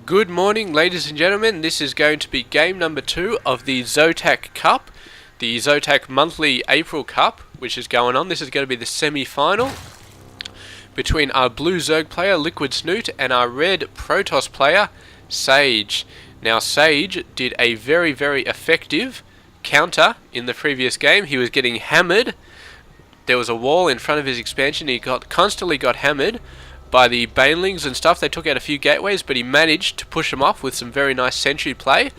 Good morning, ladies and gentlemen. This is going to be game number 2 of the ZOTAC Cup, the ZOTAC Monthly April Cup, which is going on. This is going to be the semi-final between our blue Zerg player, Liquid Snute, and our red Protoss player, Sage. Now, Sage did a very, very effective counter in the previous game. He was getting hammered. There was a wall in front of his expansion. He constantly got hammered by the banelings and stuff. They took out a few gateways, but he managed to push them off with some very nice sentry play.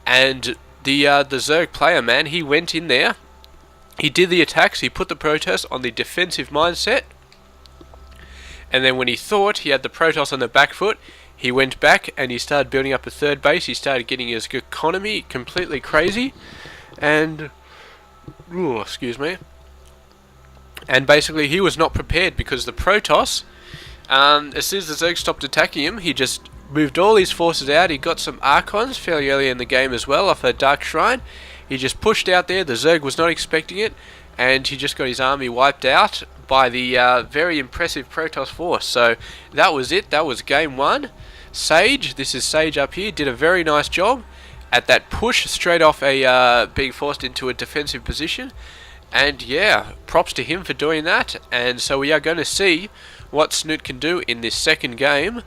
And the Zerg player, man, he went in there. He did the attacks. He put the Protoss on the defensive mindset. And then when he thought he had the Protoss on the back foot, he went back and he started building up a third base. He started getting his economy completely crazy. And excuse me. And basically he was not prepared because the Protoss, as soon as the Zerg stopped attacking him, he just moved all his forces out. He got some Archons fairly early in the game as well off a Dark Shrine. He just pushed out there. The Zerg was not expecting it, and he just got his army wiped out by the very impressive Protoss force. So that was it. That was game 1. Sage, this is Sage up here, did a very nice job at that push straight off a being forced into a defensive position. And yeah, props to him for doing that. And so we are going to see what Snute can do in this second game.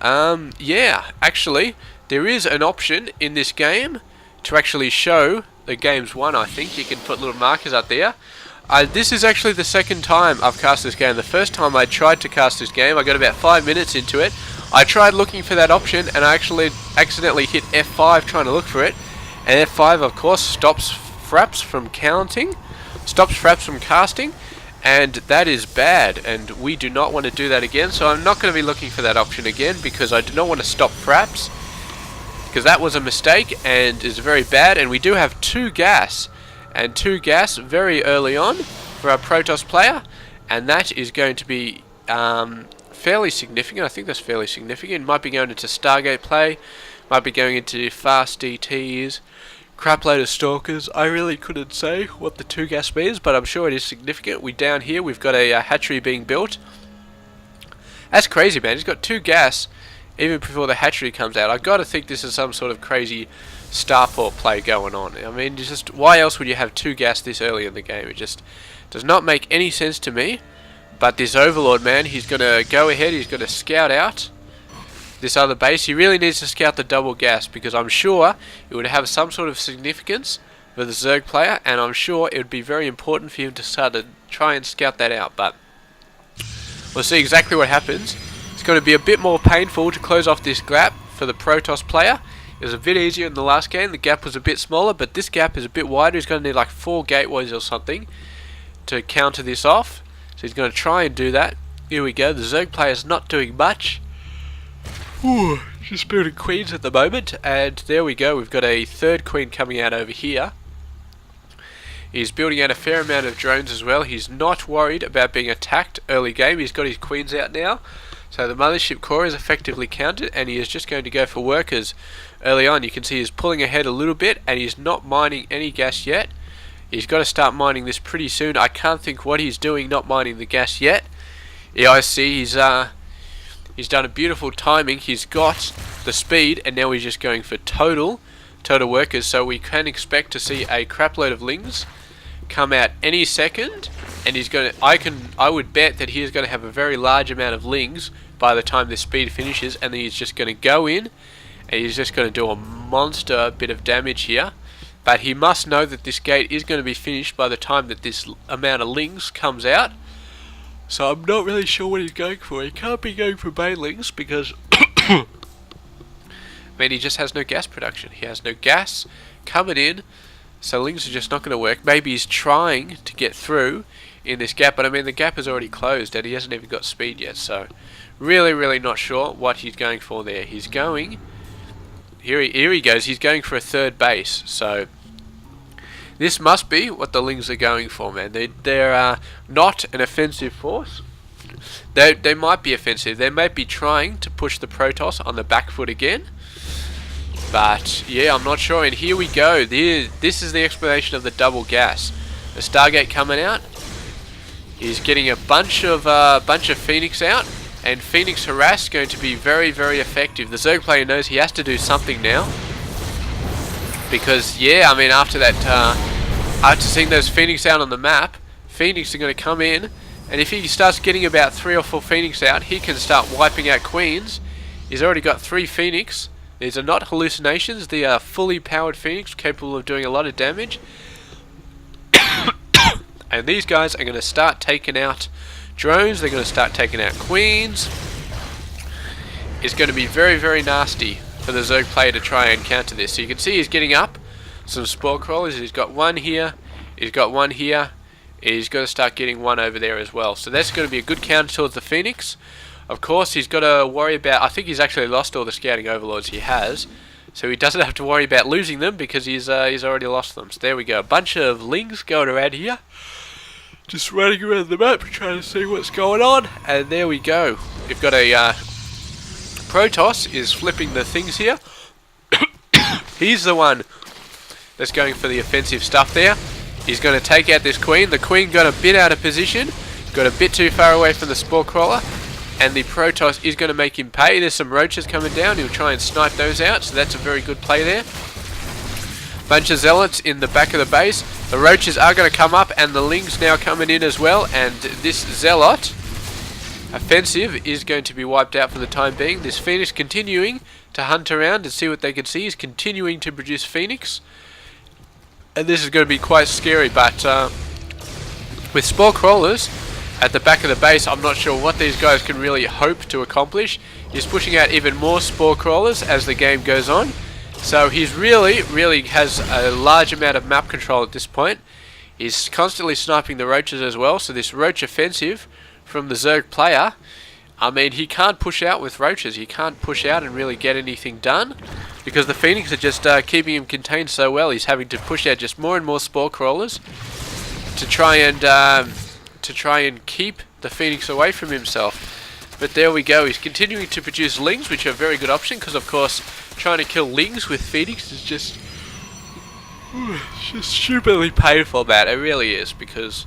Yeah, actually, there is an option in this game to actually show the game's won, I think. You can put little markers up there. This is actually the second time I've cast this game. The first time I tried to cast this game, I got about 5 minutes into it. I tried looking for that option, and I actually accidentally hit F5 trying to look for it. And F5, of course, stops Fraps from counting. Stops Fraps from casting. And that is bad, and we do not want to do that again, so I'm not going to be looking for that option again, because I do not want to stop Fraps, because that was a mistake, and is very bad. And we do have 2 gas, and 2 gas very early on for our Protoss player, and that is going to be fairly significant. I think that's fairly significant. Might be going into Stargate play, might be going into fast DTs, crapload of stalkers. I really couldn't say what the 2 gas means, but I'm sure it is significant. We down here, we've got a hatchery being built. That's crazy, man. He's got 2 gas even before the hatchery comes out. I gotta think this is some sort of crazy starport play going on. I mean, just why else would you have 2 gas this early in the game? It just does not make any sense to me. But this Overlord, man, he's gonna go ahead. He's gonna scout out this other base. He really needs to scout the double gas, because I'm sure it would have some sort of significance for the Zerg player, and I'm sure it would be very important for him to start to try and scout that out. But we'll see exactly what happens. It's going to be a bit more painful to close off this gap for the Protoss player. It was a bit easier in the last game. The gap was a bit smaller, but this gap is a bit wider. He's going to need like 4 gateways or something to counter this off. So he's going to try and do that. Here we go. The Zerg player is not doing much. Just building queens at the moment, and there we go. We've got a 3rd queen coming out over here. He's building out a fair amount of drones as well. He's not worried about being attacked early game. He's got his queens out now, so the mothership core is effectively counted, and he is just going to go for workers early on. You can see he's pulling ahead a little bit, and he's not mining any gas yet. He's got to start mining this pretty soon. I can't think what he's doing not mining the gas yet. Yeah, I see. He's done a beautiful timing. He's got the speed, and now he's just going for total workers. So we can expect to see a crapload of lings come out any second, and he's going to. I would bet that he is going to have a very large amount of lings by the time this speed finishes, and then he's just going to go in, and he's just going to do a monster bit of damage here. But he must know that this gate is going to be finished by the time that this amount of lings comes out. So I'm not really sure what he's going for. He can't be going for banelings because I mean, he just has no gas production. He has no gas coming in, so lings are just not going to work. Maybe he's trying to get through in this gap, but I mean, the gap is already closed and he hasn't even got speed yet. So really not sure what he's going for there. He's going here he goes. He's going for a 3rd base. So this must be what the lings are going for, man. They're not an offensive force. They might be offensive. They might be trying to push the Protoss on the back foot again. But yeah, I'm not sure. And here we go. This is the explanation of the double gas. The Stargate coming out. He's getting a bunch of Phoenix out, And Phoenix Harass going to be very, very effective. The Zerg player knows he has to do something now. Because, yeah, I mean, after that, after seeing those Phoenix out on the map, Phoenix are going to come in. And if he starts getting about 3 or 4 Phoenix out, he can start wiping out Queens. He's already got 3 Phoenix. These are not hallucinations. They are fully powered Phoenix, capable of doing a lot of damage. And these guys are going to start taking out drones. They're going to start taking out Queens. It's going to be very, very nasty for the Zerg player to try and counter this. So you can see he's getting up some Spore Crawlers. He's got one here. He's got one here. He's going to start getting one over there as well. So that's going to be a good counter towards the Phoenix. Of course, he's got to worry about... I think he's actually lost all the Scouting Overlords he has. So he doesn't have to worry about losing them because he's already lost them. So there we go. A bunch of Lings going around here. Just running around the map trying to see what's going on. And there we go. We've got a... Protoss is flipping the things here. He's the one that's going for the offensive stuff there. He's going to take out this Queen. The Queen got a bit out of position. Got a bit too far away from the Spore Crawler. And the Protoss is going to make him pay. There's some Roaches coming down. He'll try and snipe those out. So that's a very good play there. Bunch of Zealots in the back of the base. The Roaches are going to come up. And the Lings now coming in as well. And this Zealot offensive is going to be wiped out for the time being. This Phoenix continuing to hunt around and see what they can see. He's continuing to produce Phoenix. And this is going to be quite scary. But with Spore Crawlers at the back of the base, I'm not sure what these guys can really hope to accomplish. He's pushing out even more Spore Crawlers as the game goes on. So he's really has a large amount of map control at this point. He's constantly sniping the Roaches as well. So this Roach offensive from the Zerg player, I mean, he can't push out with Roaches. He can't push out and really get anything done because the Phoenix are just keeping him contained so well. He's having to push out just more and more Spore Crawlers to try and keep the Phoenix away from himself. But there we go. He's continuing to produce Lings, which are a very good option because, of course, trying to kill Lings with Phoenix is just stupidly painful, man. It really is because,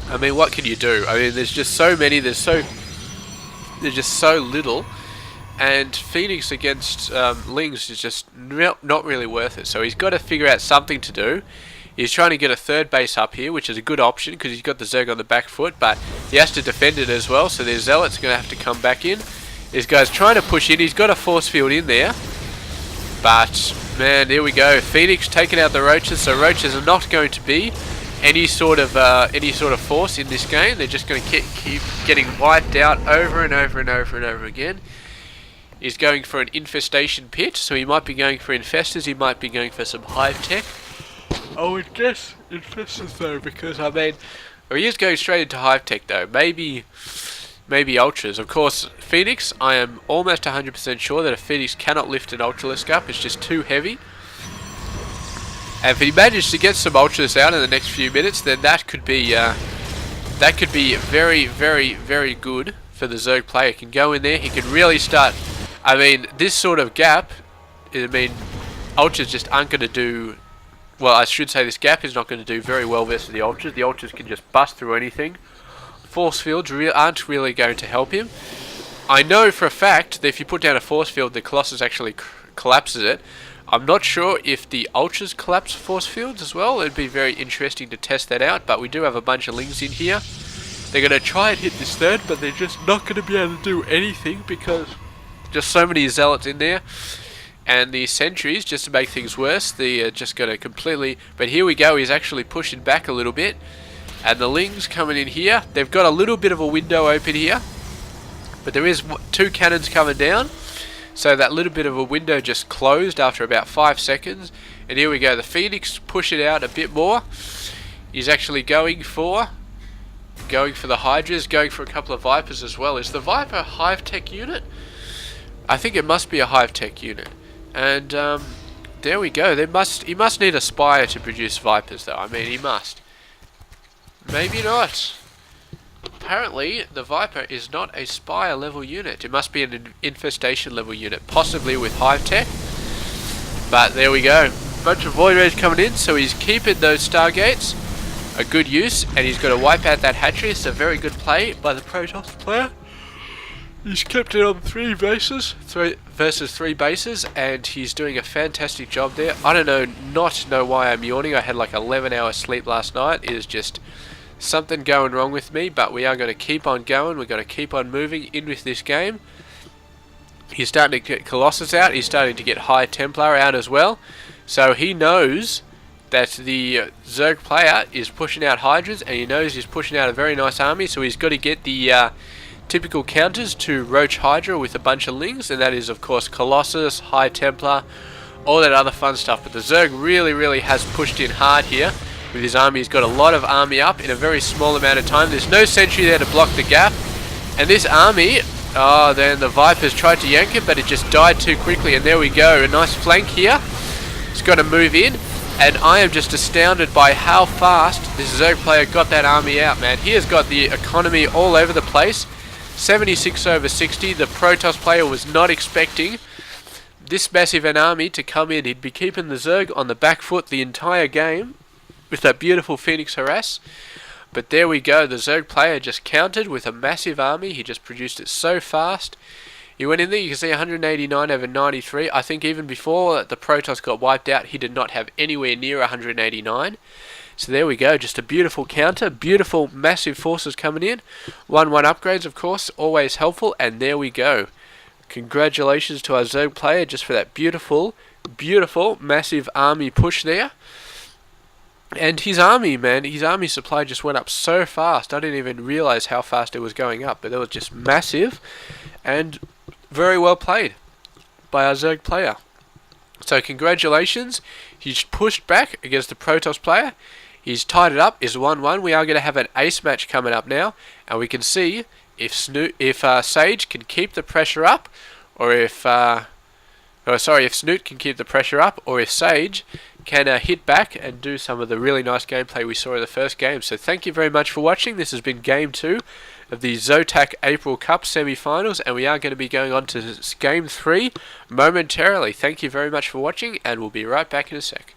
I mean, what can you do? I mean, there's just so many. There's just so little, and Phoenix against Lings is just not really worth it. So he's got to figure out something to do. He's trying to get a third base up here, which is a good option because he's got the Zerg on the back foot, but he has to defend it as well. So there's Zealots going to have to come back in. This guy's trying to push in. He's got a force field in there, but man, there we go. Phoenix taking out the Roaches. So Roaches are not going to be any sort of force in this game. They're just going to keep getting wiped out over and over and over and over again. He's going for an infestation pit, so he might be going for infestors. He might be going for some hive tech. I would guess infestors though, because I mean, or he is going straight into hive tech though. Maybe ultras. Of course, Phoenix. I am almost 100% sure that a Phoenix cannot lift an ultralisk up. It's just too heavy. And if he manages to get some ultras out in the next few minutes, then that could be very, very, very good for the Zerg player. He can go in there. He can really start. I mean, this sort of gap. I mean, ultras just aren't going to do. Well, I should say this gap is not going to do very well versus the ultras. The ultras can just bust through anything. Force fields aren't really going to help him. I know for a fact that if you put down a force field, the Colossus actually collapses it. I'm not sure if the ultras collapse force fields as well. It'd be very interesting to test that out, but we do have a bunch of Lings in here. They're going to try and hit this third, but they're just not going to be able to do anything because just so many Zealots in there. And the sentries, just to make things worse, they're just going to completely... But here we go, he's actually pushing back a little bit. And the Lings coming in here. They've got a little bit of a window open here. But there is 2 cannons coming down. So that little bit of a window just closed after about 5 seconds. And here we go, the Phoenix push it out a bit more. He's actually going for the Hydras, going for a couple of Vipers as well. Is the Viper a hive tech unit? I think it must be a hive tech unit. And there we go. He must need a Spire to produce Vipers though. I mean, he must. Maybe not. Apparently, the Viper is not a Spire level unit. It must be an infestation level unit, possibly with hive tech. But there we go. Bunch of Void Rays coming in, so he's keeping those Stargates a good use, and he's got to wipe out that hatchery. It's a very good play by the Protoss player. He's kept it on 3 bases, 3 versus 3 bases, and he's doing a fantastic job there. I don't know why I'm yawning. I had like 11 hours sleep last night. It is just something going wrong with me, but we are going to keep on going. We're going to keep on moving in with this game. He's starting to get Colossus out. He's starting to get High Templar out as well. So he knows that the Zerg player is pushing out Hydras, and he knows he's pushing out a very nice army, so he's got to get the typical counters to Roach Hydra with a bunch of lings, and that is of course Colossus, High Templar, all that other fun stuff. But the Zerg really has pushed in hard here with his army. He's got a lot of army up in a very small amount of time. There's no sentry there to block the gap, and this army, then the Vipers tried to yank it, but it just died too quickly, and there we go, a nice flank here. It's got to move in, and I am just astounded by how fast this Zerg player got that army out, man. He has got the economy all over the place. 76 over 60. The Protoss player was not expecting this massive an army to come in. He'd be keeping the Zerg on the back foot the entire game with that beautiful Phoenix Harass. But there we go. The Zerg player just countered with a massive army. He just produced it so fast. He went in there. You can see 189 over 93. I think even before the Protoss got wiped out, he did not have anywhere near 189. So there we go, just a beautiful counter, beautiful massive forces coming in. 1-1 upgrades, of course, always helpful, and there we go. Congratulations to our Zerg player just for that beautiful massive army push there. And his army, man, his army supply just went up so fast. I didn't even realize how fast it was going up, but it was just massive and very well played by our Zerg player. So congratulations, he's pushed back against the Protoss player. He's tied it up, is 1-1. We are going to have an ace match coming up now, and we can see if Sage can keep the pressure up, or if Snute can keep the pressure up, or if Sage can hit back and do some of the really nice gameplay we saw in the first game. So thank you very much for watching. This has been Game 2 of the ZOTAC April Cup semi-finals, and we are going to be going on to Game 3 momentarily. Thank you very much for watching, and we'll be right back in a sec.